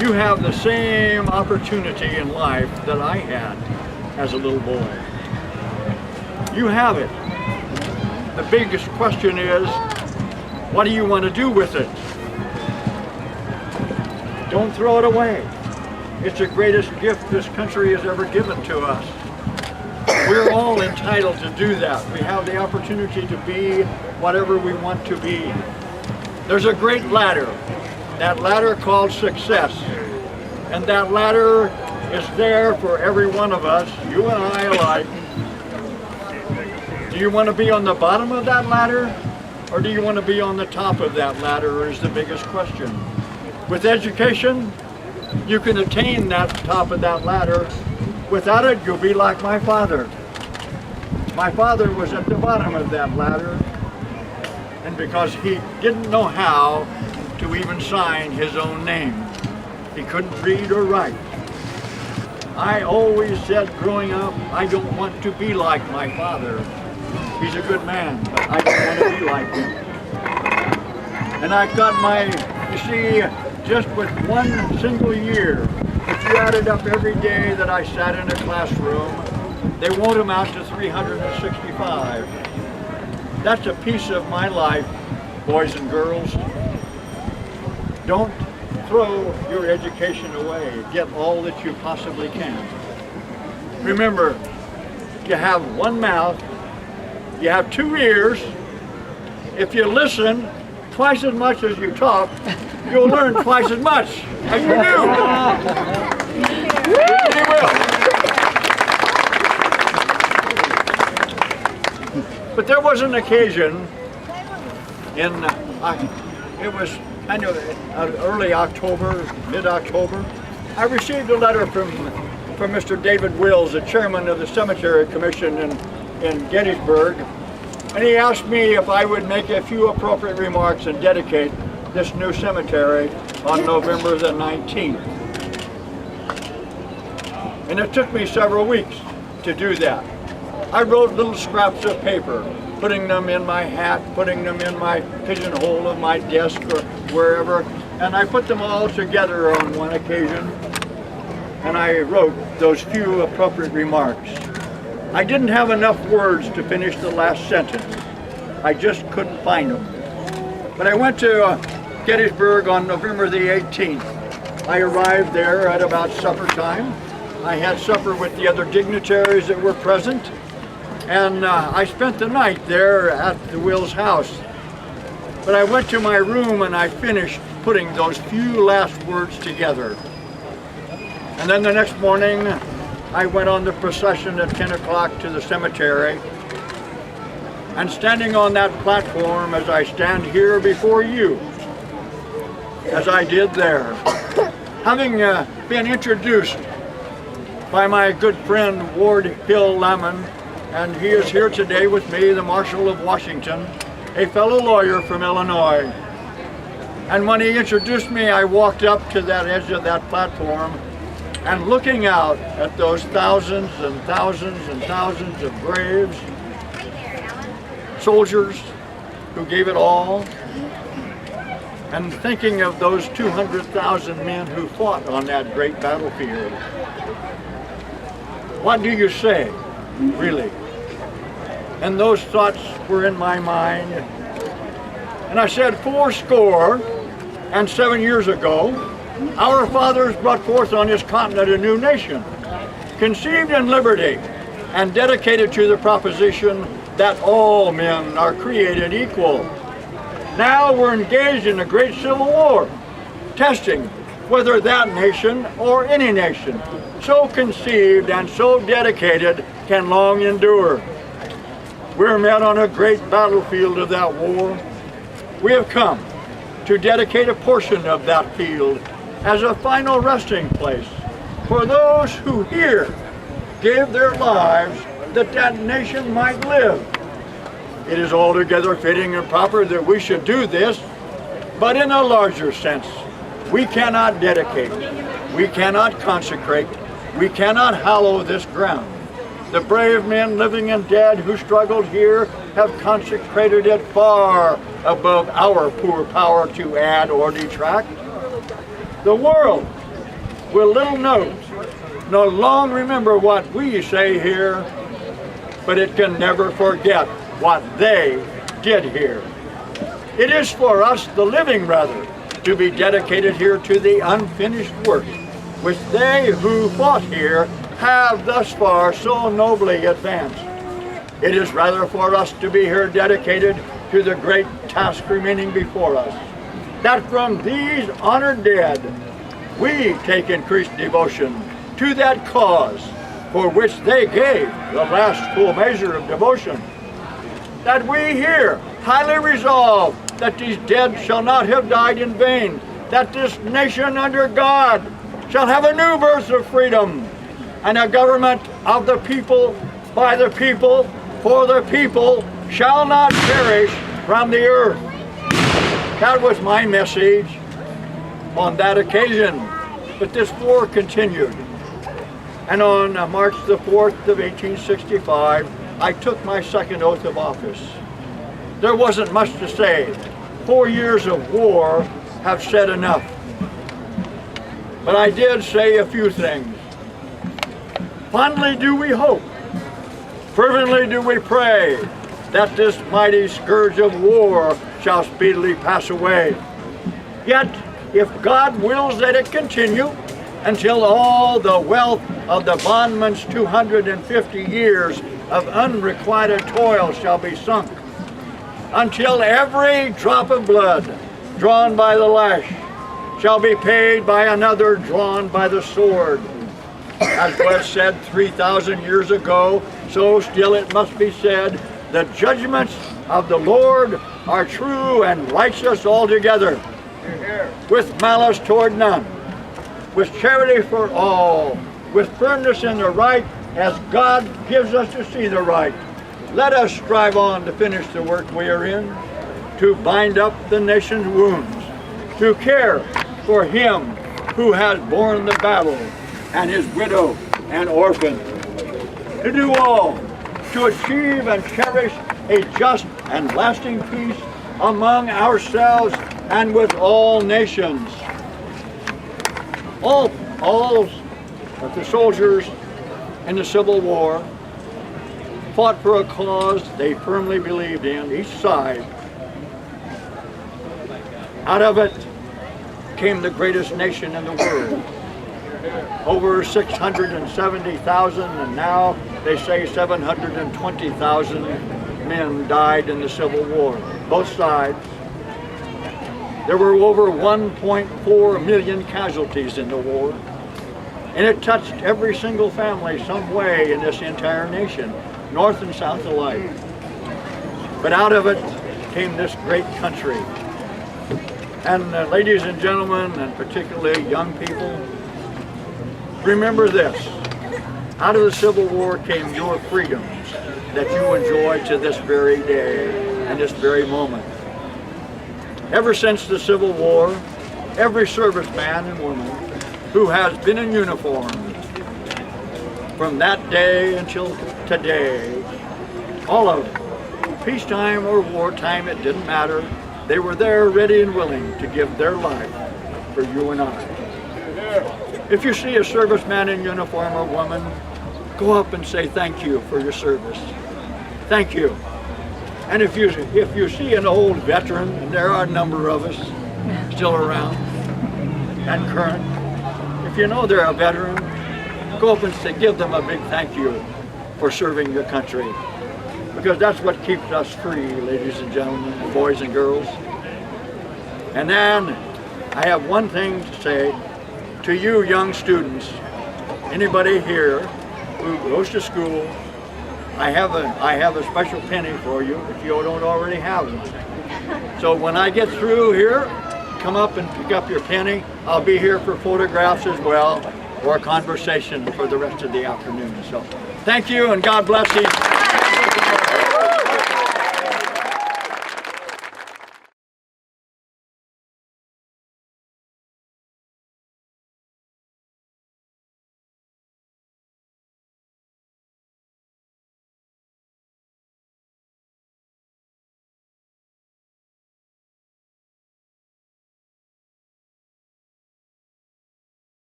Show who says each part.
Speaker 1: You have the same opportunity in life that I had as a little boy. You have it. The biggest question is, what do you want to do with it? Don't throw it away. It's the greatest gift this country has ever given to us. We're all entitled to do that. We have the opportunity to be whatever we want to be. There's a great ladder, that ladder called success. And that ladder is there for every one of us, you and I alike. Do you want to be on the bottom of that ladder, or do you want to be on the top of that ladder is the biggest question. With education, you can attain that top of that ladder. Without it, you'll be like my father. My father was at the bottom of that ladder, and because he didn't know how to even sign his own name. He couldn't read or write. I always said growing up, I don't want to be like my father. He's a good man, but I don't want to be like him. And I got my, you see, just with one single year, if you added up every day that I sat in a classroom, they won't amount to 365. That's a piece of my life, boys and girls. Don't throw your education away. Get all that you possibly can. Remember, you have one mouth, you have two ears. If you listen twice as much as you talk, you'll learn twice as much as you do. You will. But there was an occasion in, it was kind of early October, mid-October. I received a letter from Mr. David Wills, the chairman of the Cemetery Commission in Gettysburg, and he asked me if I would make a few appropriate remarks and dedicate this new cemetery on November the 19th. And it took me several weeks to do that. I wrote little scraps of paper, putting them in my hat, putting them in my pigeonhole of my desk or wherever, and I put them all together on one occasion, and I wrote those few appropriate remarks. I didn't have enough words to finish the last sentence. I just couldn't find them. But I went to Gettysburg on November the 18th. I arrived there at about supper time. I had supper with the other dignitaries that were present, and I spent the night there at the Wills house. But I went to my room and I finished putting those few last words together. And then the next morning, I went on the procession at 10 o'clock to the cemetery. And standing on that platform as I stand here before you, as I did there, having been introduced by my good friend Ward Hill Lamon, and he is here today with me, the Marshal of Washington, a fellow lawyer from Illinois. And when he introduced me, I walked up to that edge of that platform, and looking out at those thousands and thousands and thousands of graves, soldiers who gave it all, and thinking of those 200,000 men who fought on that great battlefield. What do you say, really? And those thoughts were in my mind. And I said, 74 years ago, our fathers brought forth on this continent a new nation, conceived in liberty and dedicated to the proposition that all men are created equal. Now we're engaged in a great civil war, testing whether that nation or any nation so conceived and so dedicated can long endure. We're met on a great battlefield of that war. We have come to dedicate a portion of that field as a final resting place for those who here gave their lives that that nation might live. It is altogether fitting and proper that we should do this, but in a larger sense. We cannot dedicate, we cannot consecrate, we cannot hallow this ground. The brave men living and dead who struggled here have consecrated it far above our poor power to add or detract. The world will little note, no long remember what we say here, but it can never forget what they did here. It is for us, the living rather, to be dedicated here to the unfinished work, which they who fought here have thus far so nobly advanced. It is rather for us to be here dedicated to the great task remaining before us, that from these honored dead we take increased devotion to that cause for which they gave the last full measure of devotion, that we here highly resolve that these dead shall not have died in vain, that this nation under God shall have a new birth of freedom, and a government of the people, by the people, for the people, shall not perish from the earth. That was my message on that occasion. But this war continued. And on March the 4th of 1865, I took my second oath of office. There wasn't much to say. 4 years of war have said enough. But I did say a few things. Fondly do we hope, fervently do we pray, that this mighty scourge of war shall speedily pass away. Yet, if God wills that it continue until all the wealth of the bondman's 250 years of unrequited toil shall be sunk, until every drop of blood drawn by the lash shall be paid by another drawn by the sword. As was said 3,000 years ago, so still it must be said, the judgments of the Lord are true and righteous altogether, with malice toward none, with charity for all, with firmness in the right, as God gives us to see the right. Let us strive on to finish the work we are in, to bind up the nation's wounds, to care for him who has borne the battle, and his widow and orphan, to do all to achieve and cherish a just and lasting peace among ourselves and with all nations. All of the soldiers in the Civil War fought for a cause they firmly believed in, each side. Out of it came the greatest nation in the world. Over 670,000, and now they say 720,000 men died in the Civil War, both sides. There were over 1.4 million casualties in the war, and it touched every single family some way in this entire nation, north and south alike. But out of it came this great country. And ladies and gentlemen, and particularly young people, remember this: out of the Civil War came your freedoms that you enjoy to this very day and this very moment. Ever since the Civil War, every serviceman and woman who has been in uniform from that day until today, all of them, peacetime or wartime, it didn't matter, they were there ready and willing to give their life for you and I. If you see a serviceman in uniform or woman, go up and say thank you for your service. Thank you. And if you see an old veteran, and there are a number of us still around and current, if you know they're a veteran, go up and say, give them a big thank you for serving your country. Because that's what keeps us free, ladies and gentlemen, boys and girls. And then I have one thing to say to you young students, anybody here who goes to school, I have a special penny for you if you don't already have one. So when I get through here, come up and pick up your penny. I'll be here for photographs as well, or a conversation for the rest of the afternoon. So thank you, and God bless you.